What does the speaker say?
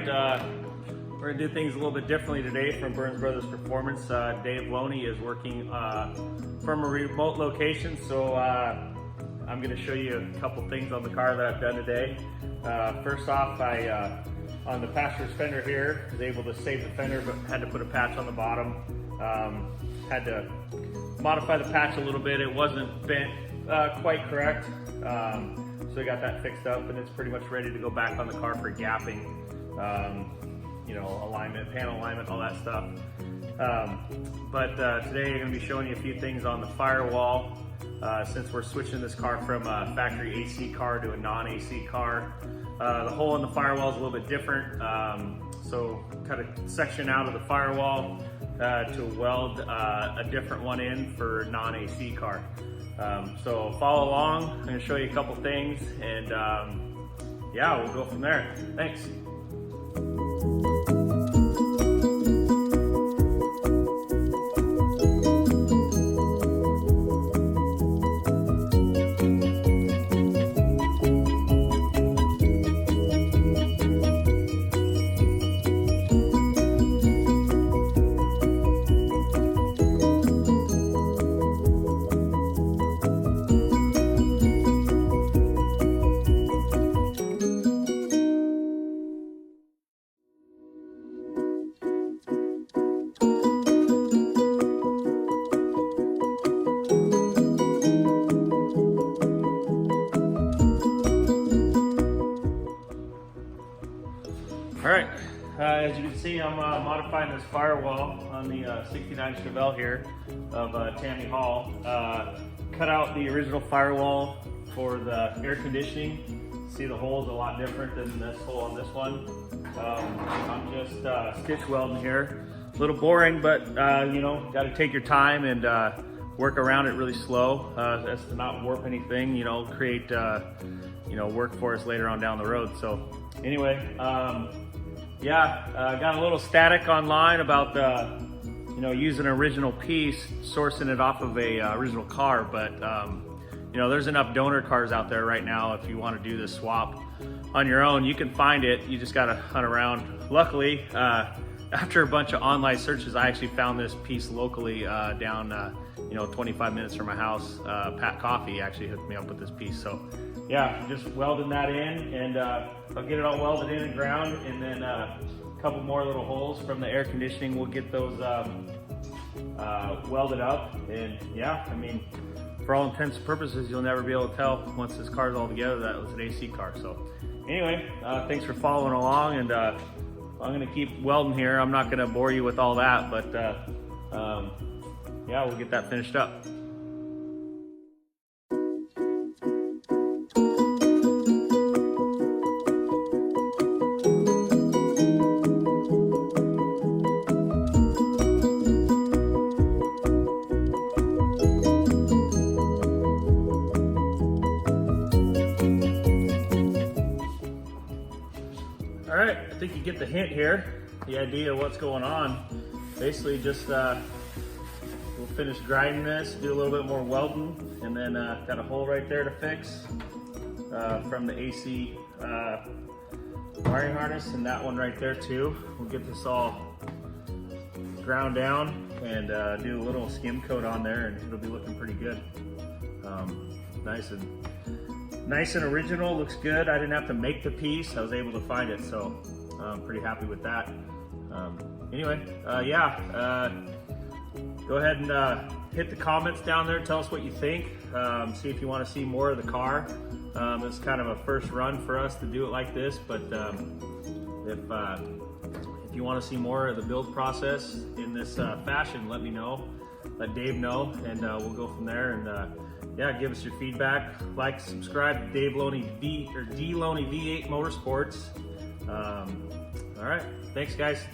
right, we're gonna do things a little bit differently today from Burns Brothers Performance. Dave Loney is working from a remote location, so I'm gonna show you a couple things on the car that I've done today. First off, I on the passenger's fender here, was able to save the fender, but had to put a patch on the bottom. Had to modify the patch a little bit. It wasn't bent quite correct. So we got that fixed up, and it's pretty much ready to go back on the car for gapping, you know, alignment, panel alignment, all that stuff. But today I'm going to be showing you a few things on the firewall, since we're switching this car from a factory AC car to a non-AC car. The hole in the firewall is a little bit different, so cut a section out of the firewall to weld a different one in for non-AC car. So follow along. I'm going to show you a couple things, and yeah, we'll go from there. Thanks. All right, as you can see, I'm modifying this firewall on the 69 Chevelle here of Tammy Hall. Cut out the original firewall for the air conditioning. See, the hole is a lot different than this hole on this one. I'm just stitch welding here. A little boring, but you know, got to take your time and work around it really slow as to not warp anything, you know, create you know, work for us later on down the road. So anyway, yeah, got a little static online about you know, using an original piece, sourcing it off of a original car, but you know, there's enough donor cars out there right now. If you want to do this swap on your own, you can find it. You just got to hunt around. Luckily, after a bunch of online searches, I actually found this piece locally down you know, 25 minutes from my house. Pat Coffee actually hooked me up with this piece. So yeah, just welding that in, and I'll get it all welded in and ground, and then a couple more little holes from the air conditioning. We'll get those welded up, and yeah, I mean, for all intents and purposes, you'll never be able to tell once this car's all together that it was an AC car. So anyway, thanks for following along, and I'm gonna keep welding here. I'm not gonna bore you with all that, but yeah, we'll get that finished up. All right, I think you get the hint here, the idea of what's going on. Basically just, we'll finish grinding this, do a little bit more welding, and then got a hole right there to fix from the AC wiring harness, and that one right there too. We'll get this all ground down and do a little skim coat on there, and it'll be looking pretty good. Nice and original, looks good. I didn't have to make the piece, I was able to find it, so I'm pretty happy with that. Anyway, yeah, go ahead and hit the comments down there, tell us what you think. See if you want to see more of the car. It's kind of a first run for us to do it like this, but if you want to see more of the build process in this fashion, let me know, let Dave know, and we'll go from there. And yeah, give us your feedback. Like, subscribe to Dave Loney D Loney V8 Motorsports. All right, thanks guys.